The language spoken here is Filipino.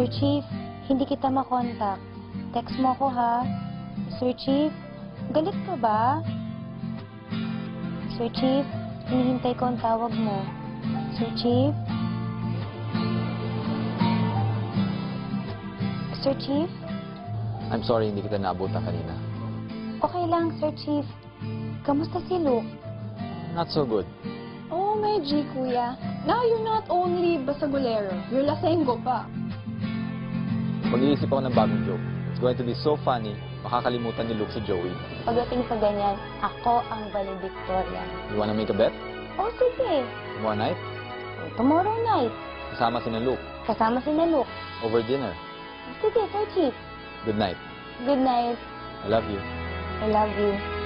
Sir Chief, hindi kita makontak. Text mo ko, ha? Sir Chief, galit ka ba? Sir Chief, hinihintay ko ang tawag mo. Sir Chief? Sir Chief? I'm sorry, hindi kita naabutan kanina. Okay lang, Sir Chief. Kamusta si Luke? Not so good. Oh, my G, kuya. Now you're not only basagulero, you're lasenggo pa. Mag-iisip ako ng bagong joke. It's going to be so funny, makakalimutan ni Luke si Joey. Pagdating sa ganyan, ako ang valedictorian. You wanna make a bet? Oh, sige. Tomorrow night? Tomorrow night. Kasama si na Luke. Kasama si na Luke. Over dinner. Sige, Sir Chief. Good night. Good night. I love you. I love you.